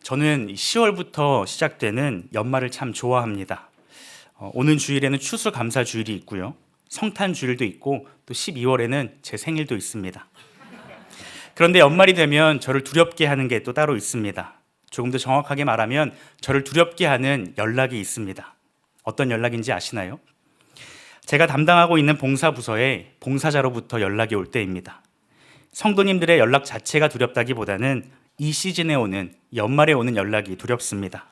저는 10월부터 시작되는 연말을 참 좋아합니다. 오는 주일에는 추수감사주일이 있고요. 성탄주일도 있고 또 12월에는 제 생일도 있습니다. 그런데 연말이 되면 저를 두렵게 하는 게 또 따로 있습니다. 조금 더 정확하게 말하면 저를 두렵게 하는 연락이 있습니다. 어떤 연락인지 아시나요? 제가 담당하고 있는 봉사부서에 봉사자로부터 연락이 올 때입니다. 성도님들의 연락 자체가 두렵다기보다는 이 시즌에 오는, 연말에 오는 연락이 두렵습니다.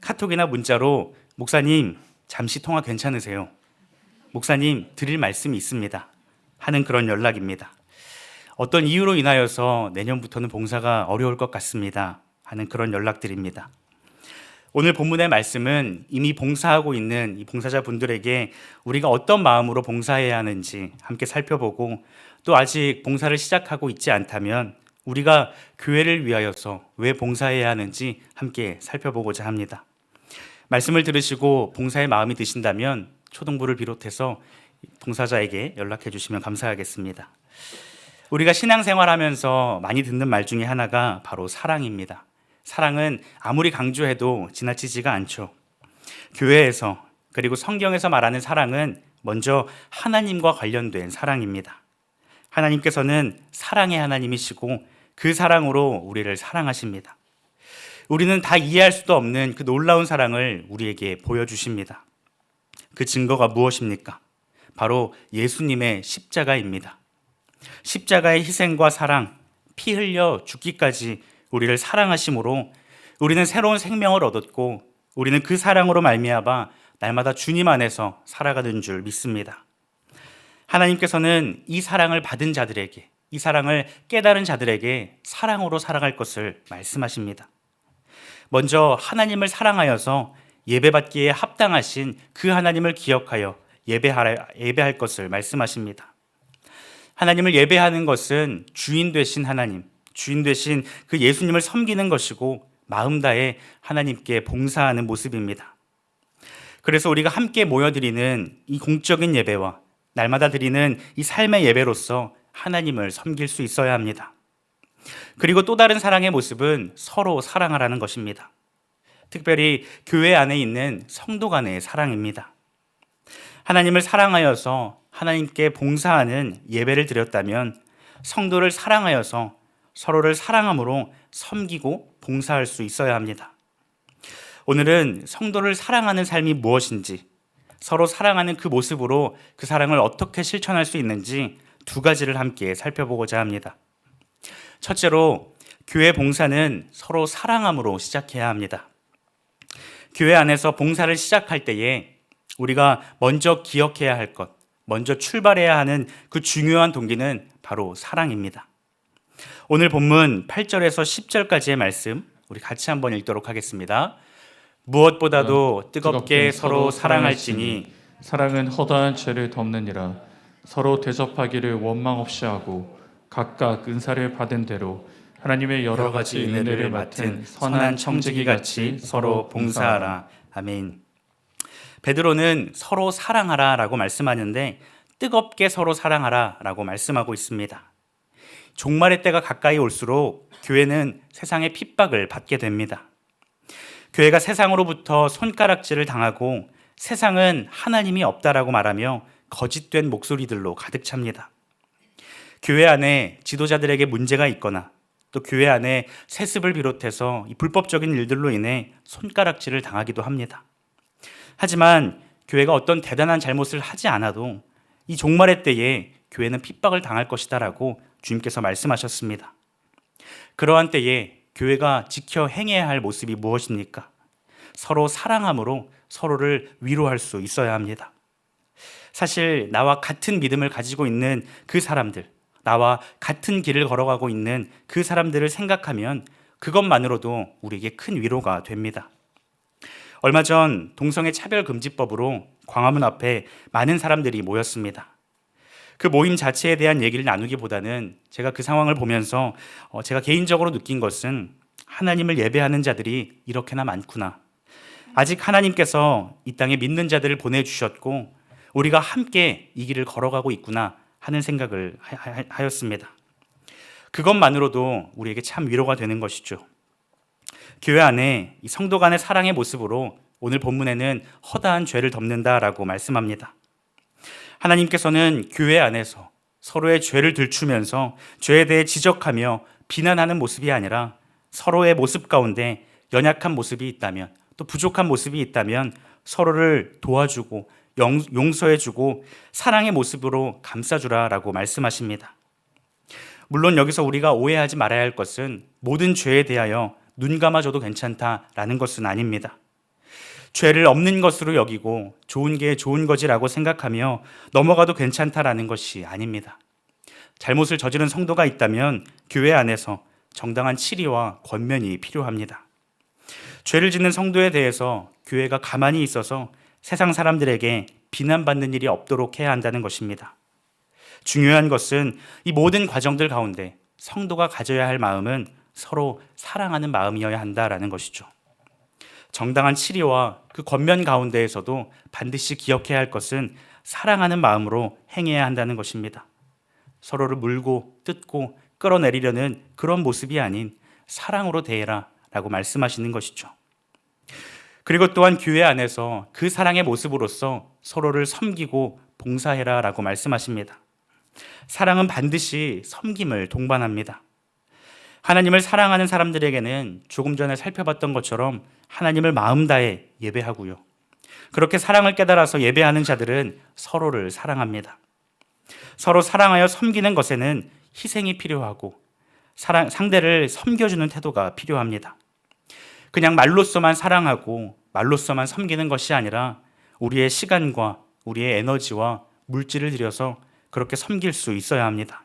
카톡이나 문자로 목사님 잠시 통화 괜찮으세요? 목사님 드릴 말씀이 있습니다 하는 그런 연락입니다. 어떤 이유로 인하여서 내년부터는 봉사가 어려울 것 같습니다 하는 그런 연락들입니다. 오늘 본문의 말씀은 이미 봉사하고 있는 이 봉사자분들에게 우리가 어떤 마음으로 봉사해야 하는지 함께 살펴보고, 또 아직 봉사를 시작하고 있지 않다면 우리가 교회를 위하여서 왜 봉사해야 하는지 함께 살펴보고자 합니다. 말씀을 들으시고 봉사의 마음이 드신다면 초등부를 비롯해서 봉사자에게 연락해 주시면 감사하겠습니다. 우리가 신앙생활하면서 많이 듣는 말 중에 하나가 바로 사랑입니다. 사랑은 아무리 강조해도 지나치지가 않죠. 교회에서, 그리고 성경에서 말하는 사랑은 먼저 하나님과 관련된 사랑입니다. 하나님께서는 사랑의 하나님이시고 그 사랑으로 우리를 사랑하십니다. 우리는 다 이해할 수도 없는 그 놀라운 사랑을 우리에게 보여주십니다. 그 증거가 무엇입니까? 바로 예수님의 십자가입니다. 십자가의 희생과 사랑, 피 흘려 죽기까지 우리를 사랑하심으로 우리는 새로운 생명을 얻었고, 우리는 그 사랑으로 말미암아 날마다 주님 안에서 살아가는 줄 믿습니다. 하나님께서는 이 사랑을 받은 자들에게, 이 사랑을 깨달은 자들에게 사랑으로 살아갈 것을 말씀하십니다. 먼저 하나님을 사랑하여서 예배받기에 합당하신 그 하나님을 기억하여 예배할 것을 말씀하십니다. 하나님을 예배하는 것은 주인 되신 하나님, 주인 되신 그 예수님을 섬기는 것이고 마음 다해 하나님께 봉사하는 모습입니다. 그래서 우리가 함께 모여드리는 이 공적인 예배와 날마다 드리는 이 삶의 예배로서 하나님을 섬길 수 있어야 합니다. 그리고 또 다른 사랑의 모습은 서로 사랑하라는 것입니다. 특별히 교회 안에 있는 성도 간의 사랑입니다. 하나님을 사랑하여서 하나님께 봉사하는 예배를 드렸다면 성도를 사랑하여서 서로를 사랑함으로 섬기고 봉사할 수 있어야 합니다. 오늘은 성도를 사랑하는 삶이 무엇인지, 서로 사랑하는 그 모습으로 그 사랑을 어떻게 실천할 수 있는지 두 가지를 함께 살펴보고자 합니다. 첫째로, 교회 봉사는 서로 사랑함으로 시작해야 합니다. 교회 안에서 봉사를 시작할 때에 우리가 먼저 기억해야 할 것, 먼저 출발해야 하는 그 중요한 동기는 바로 사랑입니다. 오늘 본문 8절에서 10절까지의 말씀 우리 같이 한번 읽도록 하겠습니다. 무엇보다도 뜨겁게 서로 사랑할지니 사랑은 허다한 죄를 덮느니라. 서로 대접하기를 원망 없이 하고 각각 은사를 받은 대로 하나님의 여러 가지 은혜를 맡은 선한 청지기같이 서로 봉사하라. 아멘. 베드로는 서로 사랑하라 라고 말씀하는데 뜨겁게 서로 사랑하라 라고 말씀하고 있습니다. 종말의 때가 가까이 올수록 교회는 세상의 핍박을 받게 됩니다. 교회가 세상으로부터 손가락질을 당하고 세상은 하나님이 없다라고 말하며 거짓된 목소리들로 가득 찹니다. 교회 안에 지도자들에게 문제가 있거나 또 교회 안에 세습을 비롯해서 이 불법적인 일들로 인해 손가락질을 당하기도 합니다. 하지만 교회가 어떤 대단한 잘못을 하지 않아도 이 종말의 때에 교회는 핍박을 당할 것이다라고 주님께서 말씀하셨습니다. 그러한 때에 교회가 지켜 행해야 할 모습이 무엇입니까? 서로 사랑함으로 서로를 위로할 수 있어야 합니다. 사실 나와 같은 믿음을 가지고 있는 그 사람들, 나와 같은 길을 걸어가고 있는 그 사람들을 생각하면 그것만으로도 우리에게 큰 위로가 됩니다. 얼마 전 동성애 차별금지법으로 광화문 앞에 많은 사람들이 모였습니다. 그 모임 자체에 대한 얘기를 나누기보다는 제가 그 상황을 보면서 제가 개인적으로 느낀 것은 하나님을 예배하는 자들이 이렇게나 많구나. 아직 하나님께서 이 땅에 믿는 자들을 보내주셨고 우리가 함께 이 길을 걸어가고 있구나 하는 생각을 하였습니다. 그것만으로도 우리에게 참 위로가 되는 것이죠. 교회 안에 이 성도 간의 사랑의 모습으로 오늘 본문에는 허다한 죄를 덮는다라고 말씀합니다. 하나님께서는 교회 안에서 서로의 죄를 들추면서 죄에 대해 지적하며 비난하는 모습이 아니라 서로의 모습 가운데 연약한 모습이 있다면, 또 부족한 모습이 있다면 서로를 도와주고 용서해주고 사랑의 모습으로 감싸주라라고 말씀하십니다. 물론 여기서 우리가 오해하지 말아야 할 것은 모든 죄에 대하여 눈 감아줘도 괜찮다라는 것은 아닙니다. 죄를 없는 것으로 여기고 좋은 게 좋은 거지라고 생각하며 넘어가도 괜찮다라는 것이 아닙니다. 잘못을 저지른 성도가 있다면 교회 안에서 정당한 치리와 권면이 필요합니다. 죄를 짓는 성도에 대해서 교회가 가만히 있어서 세상 사람들에게 비난받는 일이 없도록 해야 한다는 것입니다. 중요한 것은 이 모든 과정들 가운데 성도가 가져야 할 마음은 서로 사랑하는 마음이어야 한다라는 것이죠. 정당한 치리와 그 권면 가운데에서도 반드시 기억해야 할 것은 사랑하는 마음으로 행해야 한다는 것입니다. 서로를 물고 뜯고 끌어내리려는 그런 모습이 아닌 사랑으로 대해라 라고 말씀하시는 것이죠. 그리고 또한 교회 안에서 그 사랑의 모습으로서 서로를 섬기고 봉사해라 라고 말씀하십니다. 사랑은 반드시 섬김을 동반합니다. 하나님을 사랑하는 사람들에게는 조금 전에 살펴봤던 것처럼 하나님을 마음 다해 예배하고요. 그렇게 사랑을 깨달아서 예배하는 자들은 서로를 사랑합니다. 서로 사랑하여 섬기는 것에는 희생이 필요하고 상대를 섬겨주는 태도가 필요합니다. 그냥 말로서만 사랑하고 말로서만 섬기는 것이 아니라 우리의 시간과 우리의 에너지와 물질을 들여서 그렇게 섬길 수 있어야 합니다.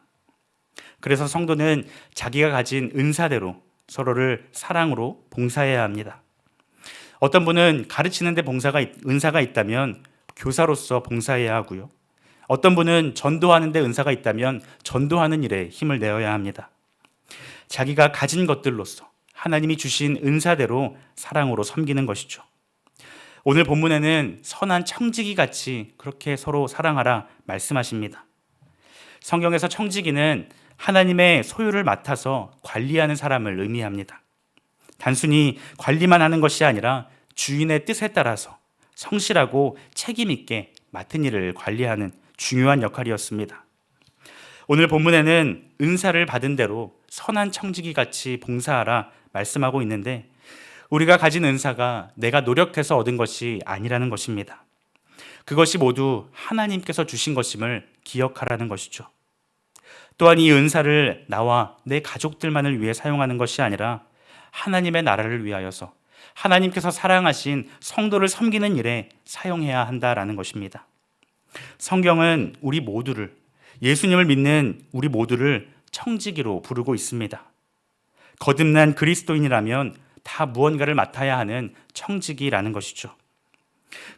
그래서 성도는 자기가 가진 은사대로 서로를 사랑으로 봉사해야 합니다. 어떤 분은 가르치는 데 은사가 있다면 교사로서 봉사해야 하고요. 어떤 분은 전도하는 데 은사가 있다면 전도하는 일에 힘을 내어야 합니다. 자기가 가진 것들로서 하나님이 주신 은사대로 사랑으로 섬기는 것이죠. 오늘 본문에는 선한 청지기 같이 그렇게 서로 사랑하라 말씀하십니다. 성경에서 청지기는 하나님의 소유를 맡아서 관리하는 사람을 의미합니다. 단순히 관리만 하는 것이 아니라 주인의 뜻에 따라서 성실하고 책임 있게 맡은 일을 관리하는 중요한 역할이었습니다. 오늘 본문에는 은사를 받은 대로 선한 청지기 같이 봉사하라 말씀하고 있는데 우리가 가진 은사가 내가 노력해서 얻은 것이 아니라는 것입니다. 그것이 모두 하나님께서 주신 것임을 기억하라는 것이죠. 또한 이 은사를 나와 내 가족들만을 위해 사용하는 것이 아니라 하나님의 나라를 위하여서 하나님께서 사랑하신 성도를 섬기는 일에 사용해야 한다라는 것입니다. 성경은 우리 모두를, 예수님을 믿는 우리 모두를 청지기로 부르고 있습니다. 거듭난 그리스도인이라면 다 무언가를 맡아야 하는 청지기라는 것이죠.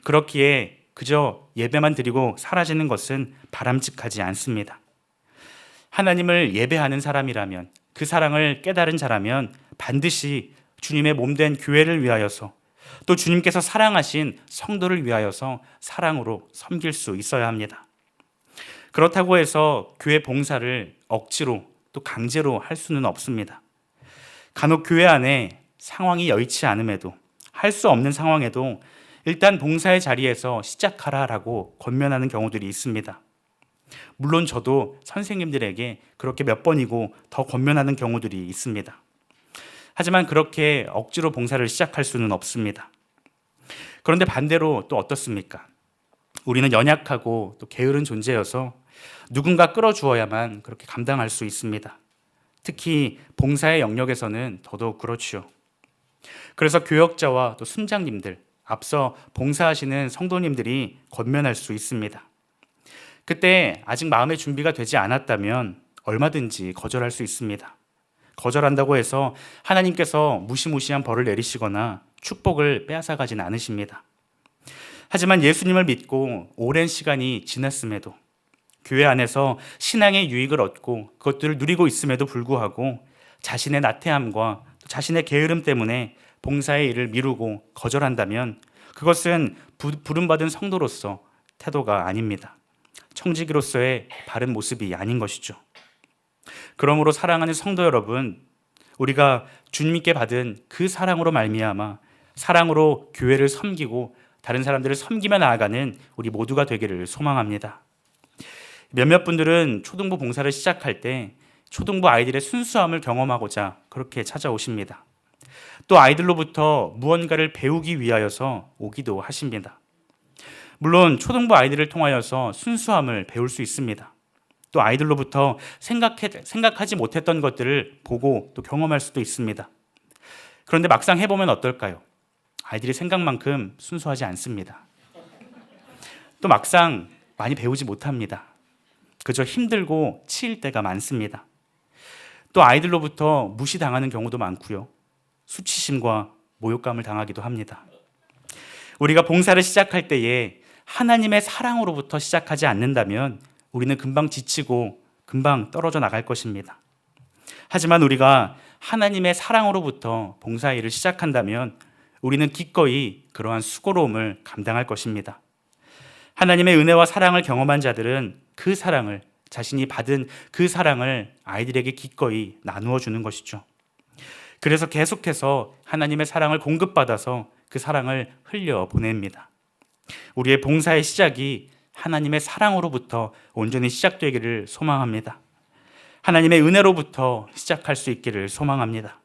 그렇기에 그저 예배만 드리고 사라지는 것은 바람직하지 않습니다. 하나님을 예배하는 사람이라면, 그 사랑을 깨달은 자라면 반드시 주님의 몸된 교회를 위하여서 또 주님께서 사랑하신 성도를 위하여서 사랑으로 섬길 수 있어야 합니다. 그렇다고 해서 교회 봉사를 억지로 또 강제로 할 수는 없습니다. 간혹 교회 안에 상황이 여의치 않음에도, 할 수 없는 상황에도 일단 봉사의 자리에서 시작하라라고 권면하는 경우들이 있습니다. 물론 저도 선생님들에게 그렇게 몇 번이고 더 권면하는 경우들이 있습니다. 하지만 그렇게 억지로 봉사를 시작할 수는 없습니다. 그런데 반대로 또 어떻습니까? 우리는 연약하고 또 게으른 존재여서 누군가 끌어주어야만 그렇게 감당할 수 있습니다. 특히 봉사의 영역에서는 더더욱 그렇죠. 그래서 교역자와 또 순장님들, 앞서 봉사하시는 성도님들이 권면할 수 있습니다. 그때 아직 마음의 준비가 되지 않았다면 얼마든지 거절할 수 있습니다. 거절한다고 해서 하나님께서 무시무시한 벌을 내리시거나 축복을 빼앗아가진 않으십니다. 하지만 예수님을 믿고 오랜 시간이 지났음에도, 교회 안에서 신앙의 유익을 얻고 그것들을 누리고 있음에도 불구하고 자신의 나태함과 자신의 게으름 때문에 봉사의 일을 미루고 거절한다면 그것은 부름받은 성도로서 태도가 아닙니다. 청지기로서의 바른 모습이 아닌 것이죠. 그러므로 사랑하는 성도 여러분, 우리가 주님께 받은 그 사랑으로 말미암아 사랑으로 교회를 섬기고 다른 사람들을 섬기며 나아가는 우리 모두가 되기를 소망합니다. 몇몇 분들은 초등부 봉사를 시작할 때 초등부 아이들의 순수함을 경험하고자 그렇게 찾아오십니다. 또 아이들로부터 무언가를 배우기 위하여서 오기도 하십니다. 물론 초등부 아이들을 통하여서 순수함을 배울 수 있습니다. 또 아이들로부터 생각하지 못했던 것들을 보고 또 경험할 수도 있습니다. 그런데 막상 해보면 어떨까요? 아이들이 생각만큼 순수하지 않습니다. 또 막상 많이 배우지 못합니다. 그저 힘들고 치일 때가 많습니다. 또 아이들로부터 무시당하는 경우도 많고요. 수치심과 모욕감을 당하기도 합니다. 우리가 봉사를 시작할 때에 하나님의 사랑으로부터 시작하지 않는다면 우리는 금방 지치고 금방 떨어져 나갈 것입니다. 하지만 우리가 하나님의 사랑으로부터 봉사일을 시작한다면 우리는 기꺼이 그러한 수고로움을 감당할 것입니다. 하나님의 은혜와 사랑을 경험한 자들은 그 사랑을, 자신이 받은 그 사랑을 아이들에게 기꺼이 나누어 주는 것이죠. 그래서 계속해서 하나님의 사랑을 공급받아서 그 사랑을 흘려 보냅니다. 우리의 봉사의 시작이 하나님의 사랑으로부터 온전히 시작되기를 소망합니다. 하나님의 은혜로부터 시작할 수 있기를 소망합니다.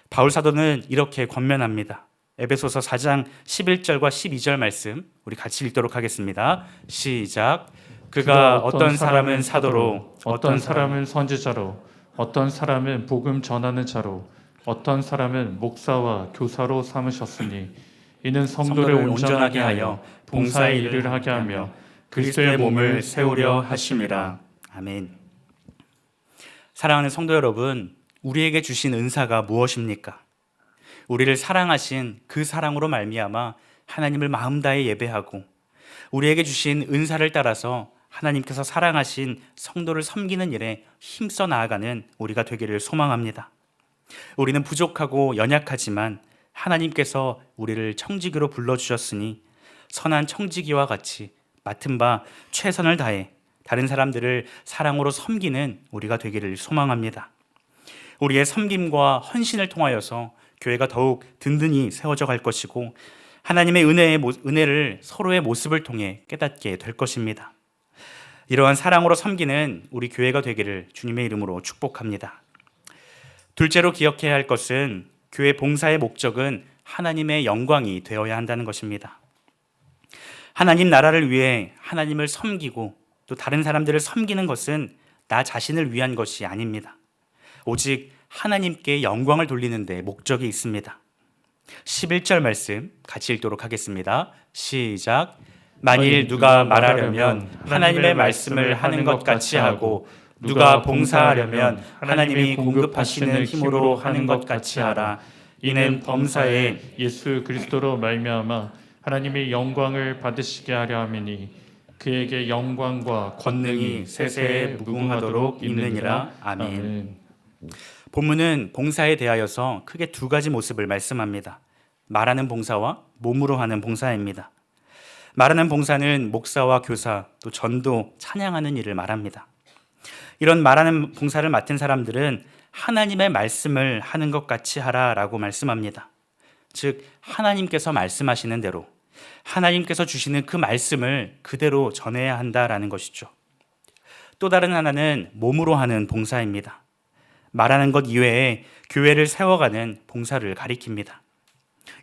바울 사도는 이렇게 권면합니다. 에베소서 4장 11절과 12절 말씀 우리 같이 읽도록 하겠습니다. 시작. 그가 어떤 사람은 사도로, 어떤 사람은 선지자로, 어떤 사람은 복음 전하는 자로, 어떤 사람은 목사와 교사로 삼으셨으니 이는 성도를 온전하게 하여 봉사의 일을 하게 하며 그리스도의 몸을 세우려 하심이라. 아멘. 사랑하는 성도 여러분, 우리에게 주신 은사가 무엇입니까? 우리를 사랑하신 그 사랑으로 말미암아 하나님을 마음 다해 예배하고 우리에게 주신 은사를 따라서 하나님께서 사랑하신 성도를 섬기는 일에 힘써 나아가는 우리가 되기를 소망합니다. 우리는 부족하고 연약하지만 하나님께서 우리를 청지기로 불러주셨으니 선한 청지기와 같이 맡은 바 최선을 다해 다른 사람들을 사랑으로 섬기는 우리가 되기를 소망합니다. 우리의 섬김과 헌신을 통하여서 교회가 더욱 든든히 세워져 갈 것이고 하나님의 은혜를 서로의 모습을 통해 깨닫게 될 것입니다. 이러한 사랑으로 섬기는 우리 교회가 되기를 주님의 이름으로 축복합니다. 둘째로 기억해야 할 것은 교회 봉사의 목적은 하나님의 영광이 되어야 한다는 것입니다. 하나님 나라를 위해 하나님을 섬기고 또 다른 사람들을 섬기는 것은 나 자신을 위한 것이 아닙니다. 오직 하나님께 영광을 돌리는 데 목적이 있습니다. 11절 말씀 같이 읽도록 하겠습니다. 시작. 만일 누가 말하려면 하나님의 말씀을 하는 것 같이 하고 누가 봉사하려면 하나님이 공급하시는 힘으로 하는 것 같이 하라. 이는 범사에 예수 그리스도로 말미암아 하나님의 영광을 받으시게 하려 함이니 그에게 영광과 권능이 세세에 무궁하도록 있느니라. 아멘. 본문은 봉사에 대하여서 크게 두 가지 모습을 말씀합니다. 말하는 봉사와 몸으로 하는 봉사입니다. 말하는 봉사는 목사와 교사, 또 전도, 찬양하는 일을 말합니다. 이런 말하는 봉사를 맡은 사람들은 하나님의 말씀을 하는 것 같이 하라라고 말씀합니다. 즉 하나님께서 말씀하시는 대로 하나님께서 주시는 그 말씀을 그대로 전해야 한다라는 것이죠. 또 다른 하나는 몸으로 하는 봉사입니다. 말하는 것 이외에 교회를 세워가는 봉사를 가리킵니다.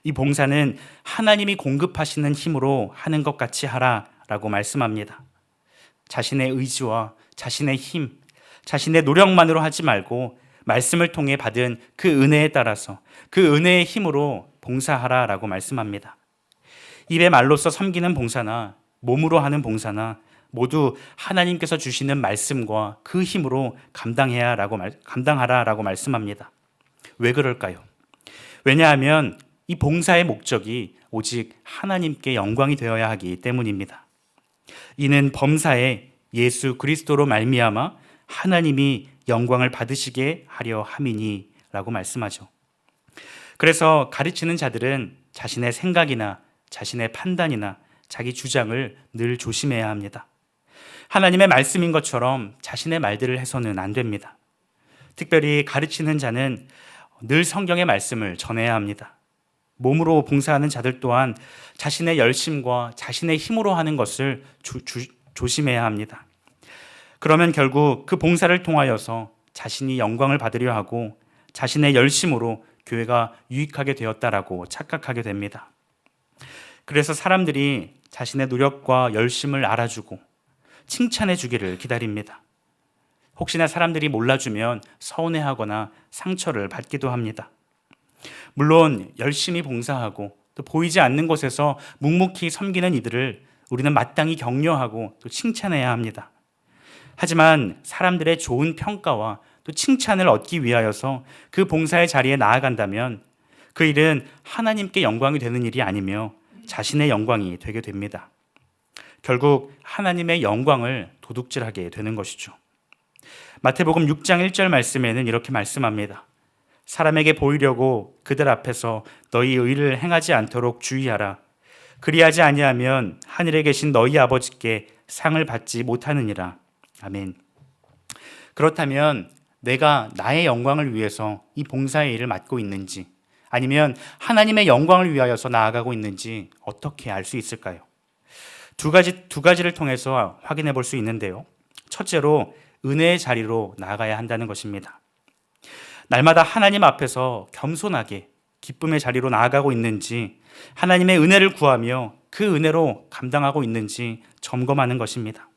이 봉사는 하나님이 공급하시는 힘으로 하는 것 같이 하라라고 말씀합니다. 자신의 의지와 자신의 힘, 자신의 노력만으로 하지 말고 말씀을 통해 받은 그 은혜에 따라서 그 은혜의 힘으로 봉사하라라고 말씀합니다. 입의 말로써 섬기는 봉사나 몸으로 하는 봉사나 모두 하나님께서 주시는 말씀과 그 힘으로 감당하라라고 말씀합니다. 왜 그럴까요? 왜냐하면 이 봉사의 목적이 오직 하나님께 영광이 되어야 하기 때문입니다. 이는 범사에 예수 그리스도로 말미암아 하나님이 영광을 받으시게 하려 함이니라고 말씀하죠. 그래서 가르치는 자들은 자신의 생각이나 자신의 판단이나 자기 주장을 늘 조심해야 합니다. 하나님의 말씀인 것처럼 자신의 말들을 해서는 안 됩니다. 특별히 가르치는 자는 늘 성경의 말씀을 전해야 합니다. 몸으로 봉사하는 자들 또한 자신의 열심과 자신의 힘으로 하는 것을 조심해야 합니다. 그러면 결국 그 봉사를 통하여서 자신이 영광을 받으려 하고 자신의 열심으로 교회가 유익하게 되었다라고 착각하게 됩니다. 그래서 사람들이 자신의 노력과 열심을 알아주고 칭찬해 주기를 기다립니다. 혹시나 사람들이 몰라주면 서운해하거나 상처를 받기도 합니다. 물론 열심히 봉사하고 또 보이지 않는 곳에서 묵묵히 섬기는 이들을 우리는 마땅히 격려하고 또 칭찬해야 합니다. 하지만 사람들의 좋은 평가와 또 칭찬을 얻기 위하여서 그 봉사의 자리에 나아간다면 그 일은 하나님께 영광이 되는 일이 아니며 자신의 영광이 되게 됩니다. 결국 하나님의 영광을 도둑질하게 되는 것이죠. 마태복음 6장 1절 말씀에는 이렇게 말씀합니다. 사람에게 보이려고 그들 앞에서 너희 의를 행하지 않도록 주의하라. 그리하지 아니하면 하늘에 계신 너희 아버지께 상을 받지 못하느니라. 아멘. 그렇다면 내가 나의 영광을 위해서 이 봉사의 일을 맡고 있는지 아니면 하나님의 영광을 위하여서 나아가고 있는지 어떻게 알 수 있을까요? 두 가지를 통해서 확인해 볼 수 있는데요. 첫째로 은혜의 자리로 나아가야 한다는 것입니다. 날마다 하나님 앞에서 겸손하게 기쁨의 자리로 나아가고 있는지 하나님의 은혜를 구하며 그 은혜로 감당하고 있는지 점검하는 것입니다.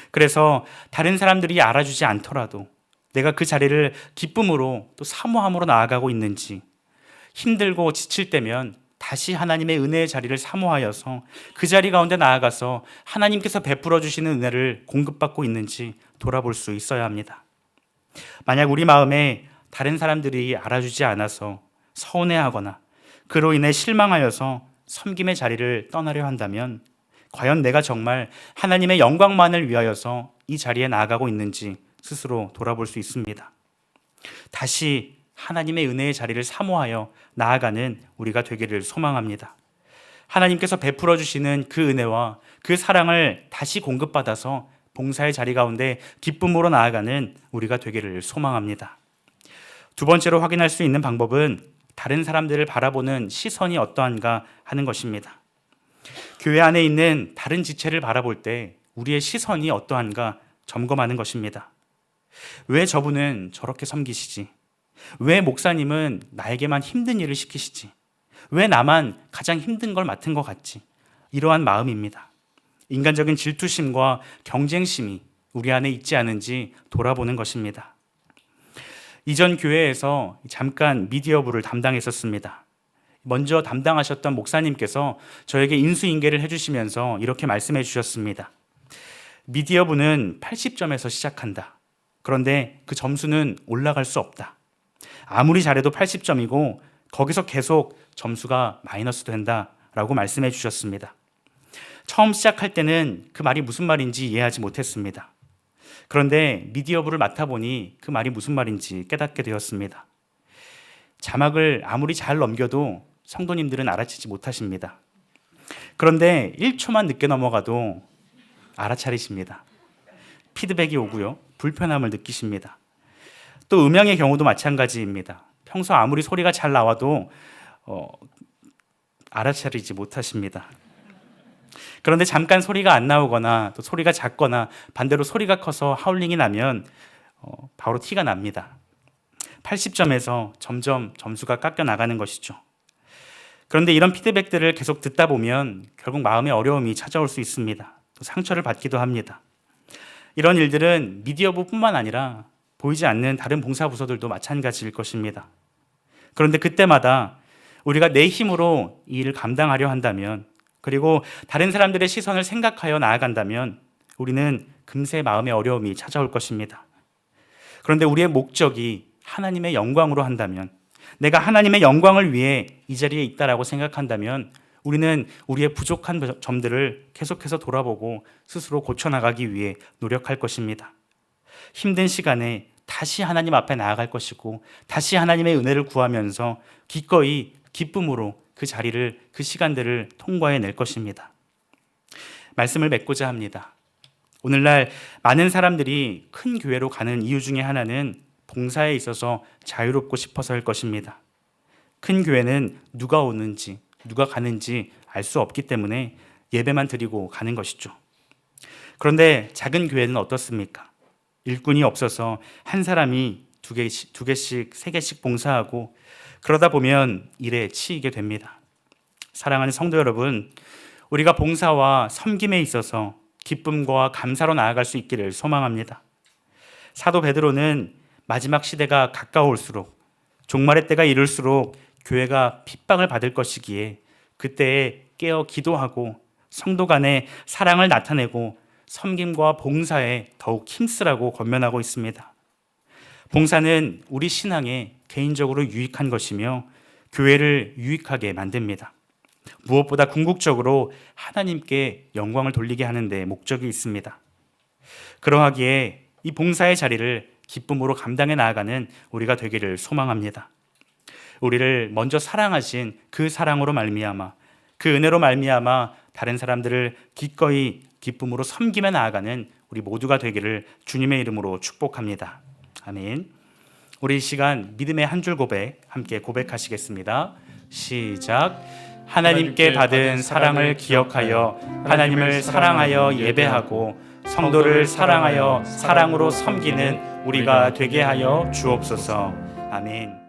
그래서 다른 사람들이 알아주지 않더라도 내가 그 자리를 기쁨으로 또 사모함으로 나아가고 있는지 힘들고 지칠 때면 다시 하나님의 은혜의 자리를 사모하여서 그 자리 가운데 나아가서 하나님께서 베풀어 주시는 은혜를 공급받고 있는지 돌아볼 수 있어야 합니다. 만약 우리 마음에 다른 사람들이 알아주지 않아서 서운해하거나 그로 인해 실망하여서 섬김의 자리를 떠나려 한다면 과연 내가 정말 하나님의 영광만을 위하여서 이 자리에 나아가고 있는지 스스로 돌아볼 수 있습니다. 다시 하나님의 은혜의 자리를 사모하여 나아가는 우리가 되기를 소망합니다. 하나님께서 베풀어 주시는 그 은혜와 그 사랑을 다시 공급받아서 봉사의 자리 가운데 기쁨으로 나아가는 우리가 되기를 소망합니다. 두 번째로 확인할 수 있는 방법은 다른 사람들을 바라보는 시선이 어떠한가 하는 것입니다. 교회 안에 있는 다른 지체를 바라볼 때 우리의 시선이 어떠한가 점검하는 것입니다. 왜 저분은 저렇게 섬기시지? 왜 목사님은 나에게만 힘든 일을 시키시지? 왜 나만 가장 힘든 걸 맡은 것 같지? 이러한 마음입니다. 인간적인 질투심과 경쟁심이 우리 안에 있지 않은지 돌아보는 것입니다. 이전 교회에서 잠깐 미디어부를 담당했었습니다. 먼저 담당하셨던 목사님께서 저에게 인수인계를 해주시면서 이렇게 말씀해 주셨습니다. 미디어부는 80점에서 시작한다. 그런데 그 점수는 올라갈 수 없다. 아무리 잘해도 80점이고 거기서 계속 점수가 마이너스 된다라고 말씀해 주셨습니다. 처음 시작할 때는 그 말이 무슨 말인지 이해하지 못했습니다. 그런데 미디어부를 맡아보니 그 말이 무슨 말인지 깨닫게 되었습니다. 자막을 아무리 잘 넘겨도 성도님들은 알아채지 못하십니다. 그런데 1초만 늦게 넘어가도 알아차리십니다. 피드백이 오고요. 불편함을 느끼십니다. 또 음향의 경우도 마찬가지입니다. 평소 아무리 소리가 잘 나와도 알아차리지 못하십니다. 그런데 잠깐 소리가 안 나오거나 또 소리가 작거나 반대로 소리가 커서 하울링이 나면 바로 티가 납니다. 80점에서 점점 점수가 깎여 나가는 것이죠. 그런데 이런 피드백들을 계속 듣다 보면 결국 마음의 어려움이 찾아올 수 있습니다. 또 상처를 받기도 합니다. 이런 일들은 미디어부뿐만 아니라 보이지 않는 다른 봉사부서들도 마찬가지일 것입니다. 그런데 그때마다 우리가 내 힘으로 이 일을 감당하려 한다면 그리고 다른 사람들의 시선을 생각하여 나아간다면 우리는 금세 마음의 어려움이 찾아올 것입니다. 그런데 우리의 목적이 하나님의 영광으로 한다면 내가 하나님의 영광을 위해 이 자리에 있다라고 생각한다면 우리는 우리의 부족한 점들을 계속해서 돌아보고 스스로 고쳐나가기 위해 노력할 것입니다. 힘든 시간에 다시 하나님 앞에 나아갈 것이고 다시 하나님의 은혜를 구하면서 기꺼이 기쁨으로 그 자리를 그 시간들을 통과해낼 것입니다. 말씀을 맺고자 합니다. 오늘날 많은 사람들이 큰 교회로 가는 이유 중에 하나는 봉사에 있어서 자유롭고 싶어서일 것입니다. 큰 교회는 누가 오는지 누가 가는지 알 수 없기 때문에 예배만 드리고 가는 것이죠. 그런데 작은 교회는 어떻습니까? 일꾼이 없어서 한 사람이 두 개씩, 세 개씩 봉사하고 그러다 보면 일에 치이게 됩니다. 사랑하는 성도 여러분, 우리가 봉사와 섬김에 있어서 기쁨과 감사로 나아갈 수 있기를 소망합니다. 사도 베드로는 마지막 시대가 가까울수록 종말의 때가 이를수록 교회가 핍박을 받을 것이기에 그때에 깨어 기도하고 성도 간의 사랑을 나타내고 섬김과 봉사에 더욱 힘쓰라고 권면하고 있습니다. 봉사는 우리 신앙에 개인적으로 유익한 것이며 교회를 유익하게 만듭니다. 무엇보다 궁극적으로 하나님께 영광을 돌리게 하는 데 목적이 있습니다. 그러하기에 이 봉사의 자리를 기쁨으로 감당해 나아가는 우리가 되기를 소망합니다. 우리를 먼저 사랑하신 그 사랑으로 말미암아 그 은혜로 말미암아 다른 사람들을 기꺼이 기쁨으로 섬기며 나아가는 우리 모두가 되기를 주님의 이름으로 축복합니다. 아멘. 우리 이 시간 믿음의 한 줄 고백 함께 고백하시겠습니다. 시작. 하나님께 받은 사랑을 기억하여 하나님을 사랑하여 예배하고 성도를 사랑하여 사랑으로 섬기는 우리가 되게 하여 주옵소서. 아멘.